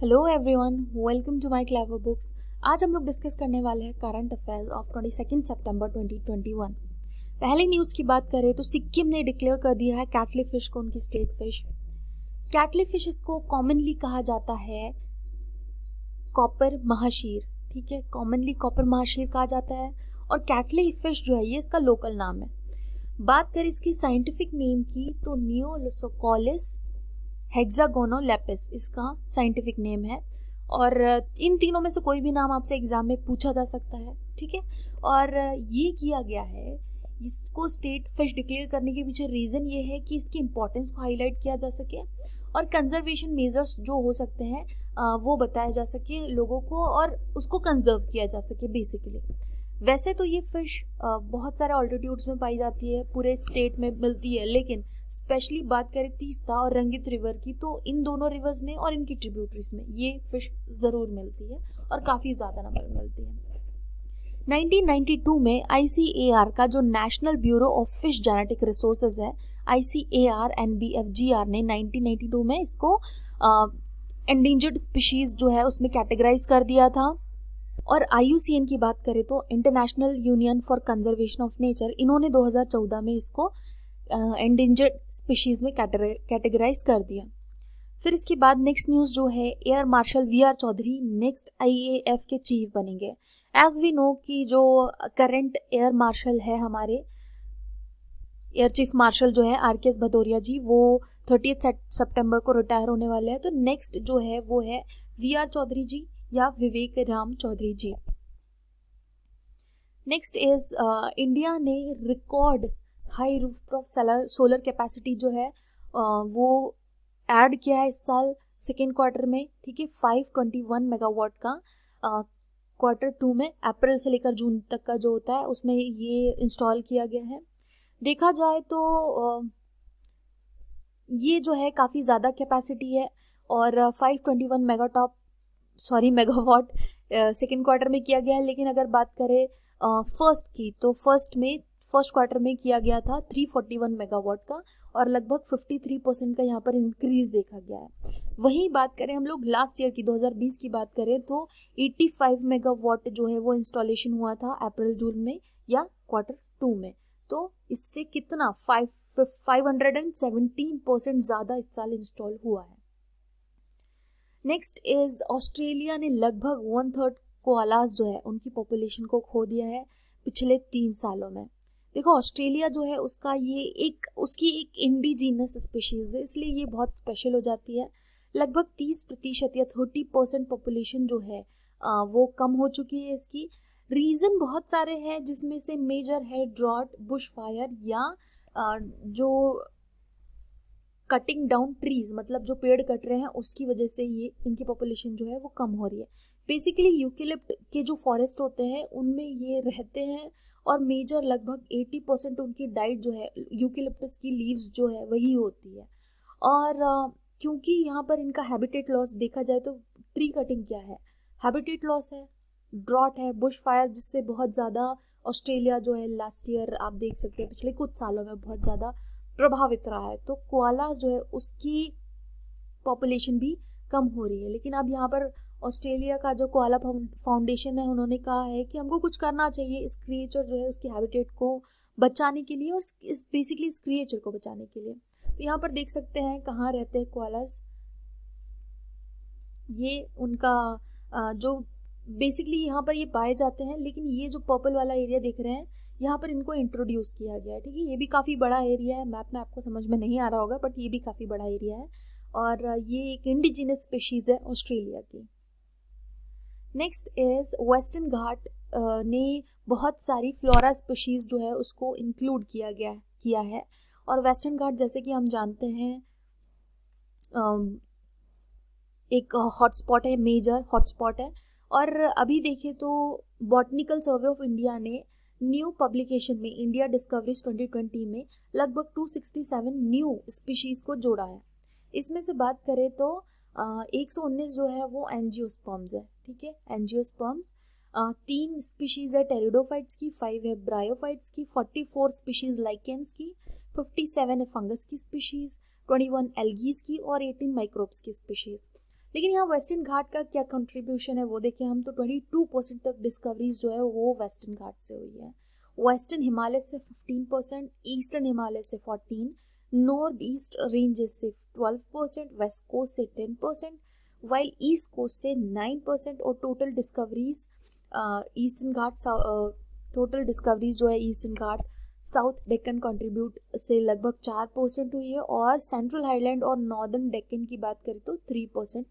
Hello everyone, welcome to my clever books. आज हम लोग डिस्कस करने वाले हैं करंट अफेयर्स ऑफ 22 सितंबर 2021। पहले न्यूज़ की बात करें तो सिक्किम ने डिक्लेयर कर दिया है कैटली फिश को उनकी स्टेट फिश। कैटली फिश इसको कॉमनली कहा जाता है कॉपर महाशीर, ठीक है, कॉमनली कॉपर महाशीर कहा जाता है। और कैटली फिश जो है ये इसका लोकल नाम है। बात करें इसकी साइंटिफिक नेम की तो नियोलसोकोलिस हेक्सागोनोलेपिस इसका साइंटिफिक नेम है। और इन तीनों में से कोई भी नाम आपसे एग्जाम में पूछा जा सकता है, ठीक है। और ये किया गया है, इसको स्टेट फिश डिक्लेयर करने के पीछे रीज़न ये है कि इसकी इम्पोर्टेंस को हाईलाइट किया जा सके और कंजर्वेशन मेजर्स जो हो सकते हैं वो बताया जा सके लोगों को और उसको कंजर्व किया जा सके बेसिकली। वैसे तो ये फिश बहुत सारे ऑल्टीट्यूड्स में पाई जाती है, पूरे स्टेट में मिलती है, लेकिन स्पेशली बात करें तीस्ता और रंगित रिवर की तो इन दोनों रिवर्स में और इनकी ट्रिब्यूटरीज में ये फिश ज़रूर मिलती है और काफ़ी ज़्यादा नंबर में मिलती है। 1992 में ICAR का जो national bureau of fish genetic resources है, ICAR NBFGR ने 1992 में इसको एंडेंजर्ड स्पीशीज जो है उसमें कैटेगराइज कर दिया था। और IUCN की बात करें तो international union for conservation of nature, इन्होंने 2014 में इसको एंडेंजर्ड स्पीशीज में कैटेगराइज कर दिया। फिर इसके बाद नेक्स्ट न्यूज़ जो है, air marshal VR Chaudhary next IAF के चीफ बनेंगे। एज वी नो कि जो करंट एयर मार्शल है हमारे एयर चीफ मार्शल जो है RKS भदौरिया जी, वो 30 सितंबर को रिटायर होने वाले हैं। तो नेक्स्ट जो है वो है VR चौधरी जी या विवेक राम चौधरी जी। नेक्स्ट इज इंडिया ने record high rooftop solar capacity जो है वो ऐड किया है इस साल सेकेंड क्वार्टर में, ठीक है। 521 मेगावाट का Q2 में अप्रैल से लेकर जून तक का जो होता है उसमें ये इंस्टॉल किया गया है। देखा जाए तो ये जो है काफ़ी ज़्यादा कैपेसिटी है और 521 मेगावाट सेकेंड क्वार्टर में किया गया है। लेकिन अगर बात करें फर्स्ट की तो फर्स्ट क्वार्टर में किया गया था 341 मेगावाट का और लगभग 53% का यहाँ पर इंक्रीज देखा गया है। वहीं बात करें हम लोग लास्ट ईयर की 2020 की बात करें तो 85 मेगावाट जो है वो इंस्टॉलेशन हुआ था अप्रैल जून में या Q2 में। तो इससे कितना 517% ज़्यादा इस साल इंस्टॉल हुआ है। नेक्स्ट इज ऑस्ट्रेलिया ने लगभग 1/3 कोआलास जो है उनकी पॉपुलेशन को खो दिया है पिछले 3 सालों में। देखो ऑस्ट्रेलिया जो है उसकी एक इंडिजीनस स्पीशीज है, इसलिए ये बहुत स्पेशल हो जाती है। लगभग 30% या 30% पॉपुलेशन जो है वो कम हो चुकी है इसकी। रीज़न बहुत सारे हैं जिसमें से मेजर है ड्रॉट, बुश फायर या जो कटिंग डाउन ट्रीज, मतलब जो पेड़ कट रहे हैं उसकी वजह से ये इनकी पॉपुलेशन जो है वो कम हो रही है। बेसिकली यूकेलिप्ट के जो फॉरेस्ट होते हैं उनमें ये रहते हैं और मेजर लगभग 80% उनकी डाइट जो है यूकेलिप्टस की लीव्स जो है वही होती है। और क्योंकि यहाँ पर इनका हैबिटेट लॉस देखा जाए तो ट्री कटिंग क्या है, हैबिटेट लॉस है, ड्रॉट है, बुश फायर जिससे बहुत ज़्यादा ऑस्ट्रेलिया जो है लास्ट ईयर आप देख सकते हैं पिछले कुछ सालों में बहुत ज़्यादा प्रभावित रहा है। तो कोआलास जो है उसकी पॉपुलेशन भी कम हो रही है। लेकिन अब यहाँ पर ऑस्ट्रेलिया का जो कोआला फाउंडेशन है उन्होंने कहा है कि हमको कुछ करना चाहिए इस क्रिएचर जो है उसकी हैबिटेट को बचाने के लिए और बेसिकली इस क्रिएचर को बचाने के लिए। तो यहाँ पर देख सकते हैं कहाँ रहते हैं कोआलास, ये उनका जो बेसिकली यहाँ पर ये पाए जाते हैं। लेकिन ये जो पर्पल वाला एरिया देख रहे हैं यहाँ पर इनको इंट्रोड्यूस किया गया है, ठीक है। ये भी काफ़ी बड़ा एरिया है, मैप में आपको समझ में नहीं आ रहा होगा बट ये भी काफ़ी बड़ा एरिया है और ये एक इंडिजिनस स्पीशीज़ है ऑस्ट्रेलिया की। नेक्स्ट इज वेस्टर्न घाट ने बहुत सारी फ्लोरा स्पीशीज़ जो है उसको इंक्लूड किया है। और वेस्टर्न घाट जैसे कि हम जानते हैं एक हॉटस्पॉट है, मेजर हॉटस्पॉट है। और अभी देखें तो बॉटनिकल सर्वे ऑफ इंडिया ने न्यू पब्लिकेशन में इंडिया डिस्कवरीज 2020 में लगभग 267 न्यू स्पीशीज़ को जोड़ा है। इसमें से बात करें तो 119 जो है वो एंजियोस्पर्म्स है, ठीक है, एंजियोस्पर्म्स। 3 स्पीशीज़ है टेरिडोफाइट्स की, 5 है ब्रायोफाइट्स की, 44 स्पीशीज़ लाइकेंस की, 57 है फंगस की स्पीशीज़, 21 एल्गीज की और 18 माइक्रोब्स की स्पीशीज़। लेकिन यहाँ वेस्टर्न घाट का क्या कंट्रीब्यूशन है वो देखिए हम, तो 22% तक डिस्कवरीज जो है वो वेस्टर्न घाट से हुई है। वेस्टर्न हिमालय से 15%, ईस्टर्न हिमालय से 14%, नॉर्थ ईस्ट रेंजेस से 12%, वेस्ट कोस्ट से 10%, वाइल ईस्ट कोस्ट से 9%। और टोटल डिस्कवरीज ईस्टर्न घाट, टोटल डिस्कवरीज जो है ईस्टर्न घाट साउथ डेक्कन कंट्रीब्यूट से लगभग 4% हुई है, और सेंट्रल हाईलैंड और नॉर्दर्न डेक्कन की बात करें तो 3%,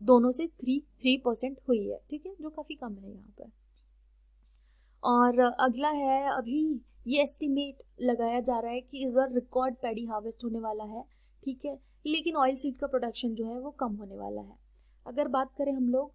दोनों से 3% हुई है, ठीक है, जो काफ़ी कम है यहाँ पर। और अगला है, अभी ये एस्टिमेट लगाया जा रहा है कि इस बार रिकॉर्ड पैडी हार्वेस्ट होने वाला है, ठीक है, लेकिन ऑयल सीड का प्रोडक्शन जो है वो कम होने वाला है। अगर बात करें हम लोग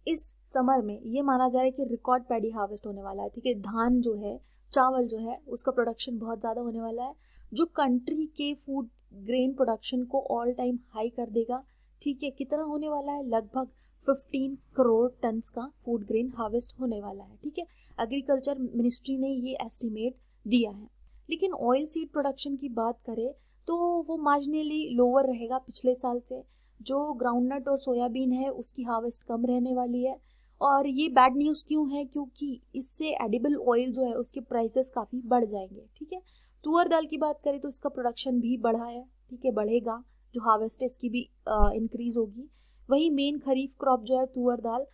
इस समर में, ये माना जा रहा है कि रिकॉर्ड पैडी हार्वेस्ट होने वाला है, ठीक है, धान जो है, चावल जो है, उसका प्रोडक्शन बहुत ज़्यादा होने वाला है, जो कंट्री के फूड ग्रेन प्रोडक्शन को ऑल टाइम हाई कर देगा, ठीक है। कितना होने वाला है? लगभग 15 करोड़ टन्स का फूड ग्रेन हार्वेस्ट होने वाला है, ठीक है। एग्रीकल्चर मिनिस्ट्री ने ये एस्टिमेट दिया है। लेकिन ऑयल सीड प्रोडक्शन की बात करें तो वो मार्जिनली लोअर रहेगा पिछले साल से। जो ग्राउंडनट और सोयाबीन है उसकी हार्वेस्ट कम रहने वाली है। और ये बैड न्यूज़ क्यों है? क्योंकि इससे एडिबल ऑयल जो है उसके प्राइसेस काफ़ी बढ़ जाएंगे, ठीक है। तुअर दाल की बात करें तो इसका प्रोडक्शन भी बढ़ा है, ठीक है, बढ़ेगा, जो हार्वेस्ट है इसकी भी इंक्रीज होगी। वही मेन खरीफ क्रॉप जो है तुअर दाल,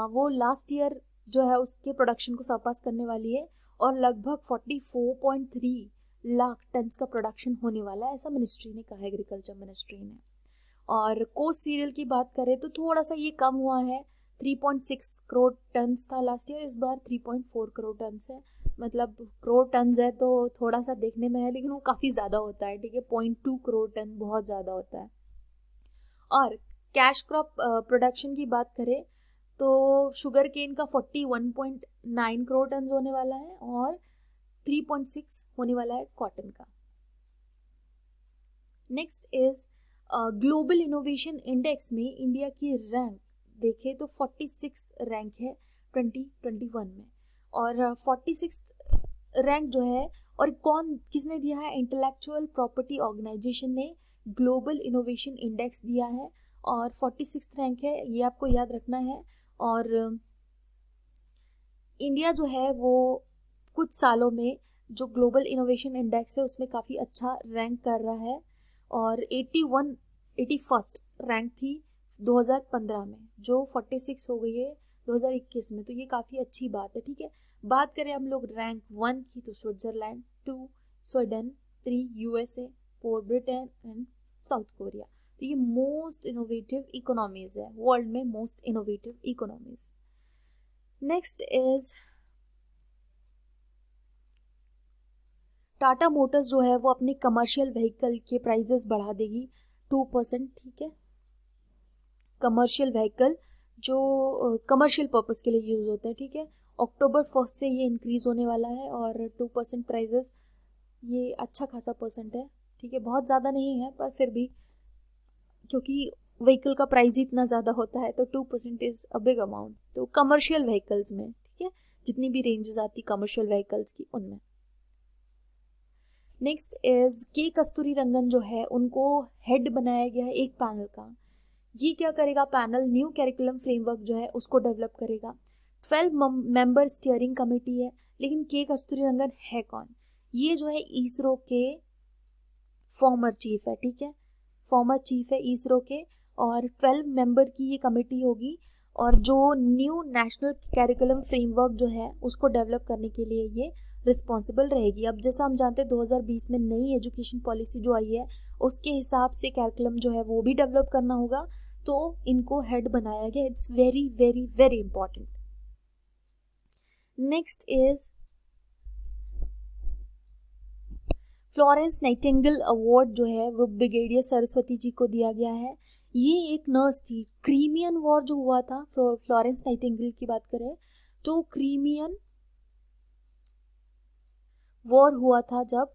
वो लास्ट ईयर जो है उसके प्रोडक्शन को सरपास करने वाली है, और लगभग 44.3 लाख टन्स का प्रोडक्शन होने वाला है, ऐसा मिनिस्ट्री ने कहा, एग्रीकल्चर मिनिस्ट्री ने। और कोस सीरियल की बात करें तो थोड़ा सा ये कम हुआ है, 3.6 करोड़ टन्स था लास्ट ईयर, इस बार 3.4 करोड़ टन्स है। मतलब करोड़ टन्स है तो थोड़ा सा देखने में है, लेकिन वो काफ़ी ज़्यादा होता है, ठीक है, 0.2 करोड़ टन बहुत ज़्यादा होता है। और कैश क्रॉप प्रोडक्शन की बात करें तो शुगर केन का 41.9 करोड़ टन होने वाला है, और 3.6 होने वाला है कॉटन का। Next is global innovation index में इंडिया की रैंक देखें तो 46 रैंक है 2021 में, और 46 रैंक जो है, और किसने दिया है? इंटेलेक्चुअल प्रॉपर्टी ऑर्गेनाइजेशन ने ग्लोबल इनोवेशन इंडेक्स दिया है, और 46 रैंक है, ये आपको याद रखना है। और इंडिया जो है वो कुछ सालों में जो ग्लोबल इनोवेशन इंडेक्स है उसमें काफ़ी अच्छा रैंक कर रहा है, और 81 रैंक थी 2015 में, जो 46 हो गई है 2021 में, तो ये काफ़ी अच्छी बात है, ठीक है। बात करें हम लोग रैंक 1 की तो Switzerland, 2 Sweden, 3 USA, 4 Britain and south Korea. तो ये मोस्ट इनोवेटिव इकोनॉमीज है, वर्ल्ड में most innovative economies. Next is Tata Motors जो है वो अपने कमर्शियल व्हीकल के प्राइजेस बढ़ा देगी 2%, ठीक है। कमर्शियल व्हीकल जो कमर्शियल पर्पस के लिए यूज होते हैं, ठीक है, अक्टूबर 1 से ये इंक्रीज होने वाला है, और 2% प्राइजेस, ये अच्छा खासा परसेंट है, ठीक है, बहुत ज़्यादा नहीं है पर फिर भी, क्योंकि व्हीकल का प्राइस ही इतना ज़्यादा होता है तो 2% इज़ अ बिग अमाउंट। तो कमर्शियल व्हीकल्स में, ठीक है, जितनी भी रेंजेस आती कमर्शियल व्हीकल्स की उनमें। नेक्स्ट इज के कस्तूरी रंगन जो है उनको हेड बनाया गया है एक पैनल का। ये क्या करेगा? पैनल न्यू करिकुलम फ्रेमवर्क जो है उसको डेवलप करेगा। 12 मेंबर स्टीयरिंग कमेटी है, लेकिन के कस्तूरी रंगन है कौन? ये जो है इसरो के फॉर्मर चीफ है, ठीक है, फॉर्मर चीफ है इसरो के, और 12 मेंबर की ये कमेटी होगी, और जो न्यू नेशनल करिकुलम फ्रेमवर्क जो है उसको डेवलप करने के लिए ये रिस्पॉन्सिबल रहेगी। अब जैसा हम जानते हैं 2020 में नई एजुकेशन पॉलिसी जो आई है उसके हिसाब से करिकुलम जो है वो भी डेवलप करना होगा, तो इनको हेड बनाया गया। It's very very very important. Next is Florence Nightingale award जो है वो ब्रिगेडियर सरस्वती जी को दिया गया है। ये एक नर्स थी। क्रीमियन वॉर जो हुआ था, फ्लोरेंस नाइटिंगेल की बात करें तो क्रीमियन वॉर हुआ था जब,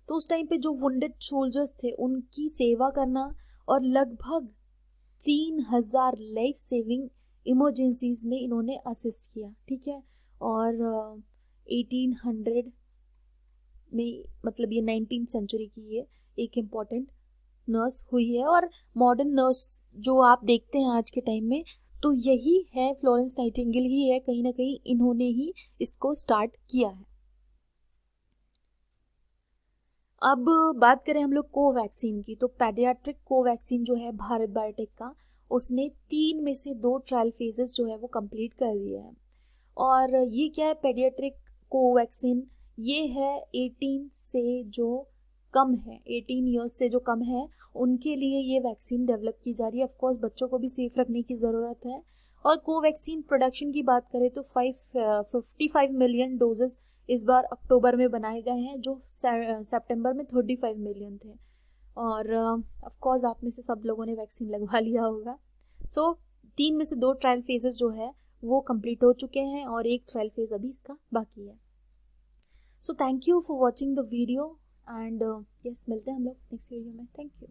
तो उस टाइम पे जो वुंडेड सोल्जर्स थे उनकी सेवा करना, और लगभग 3000 लाइफ सेविंग इमरजेंसीज में इन्होंने असिस्ट किया, ठीक है। और 1800 में, मतलब ये 19th सेंचुरी की ये एक इम्पॉर्टेंट नर्स हुई है। और मॉडर्न नर्स जो आप देखते हैं आज के टाइम में, तो यही है, फ्लोरेंस नाइटिंगेल ही है, कहीं ना कहीं इन्होंने ही इसको स्टार्ट किया है। अब बात करें हम लोग कोवैक्सीन की, तो पेडियाट्रिक कोवैक्सीन जो है भारत बायोटेक का, उसने 3 में से 2 ट्रायल फेजेस जो है वो कंप्लीट कर दिए हैं। और ये क्या है पेडियाट्रिक कोवैक्सीन, ये है 18 से जो कम है, 18 ईयर्स से जो कम है उनके लिए ये वैक्सीन डेवलप की जा रही है। ऑफ कोर्स बच्चों को भी सेफ रखने की ज़रूरत है। और कोवैक्सीन प्रोडक्शन की बात करें तो 55 मिलियन डोजेस इस बार अक्टूबर में बनाए गए हैं, जो सितंबर में 35 मिलियन थे। और ऑफ कोर्स आप में से सब लोगों ने वैक्सीन लगवा लिया होगा। सो 3 में से 2 ट्रायल फेजेस जो है वो कंप्लीट हो चुके हैं और एक ट्रायल फेज अभी इसका बाकी है। So thank you for watching the video and yes, मिलते हैं हम लोग नेक्स्ट वीडियो में। Thank you.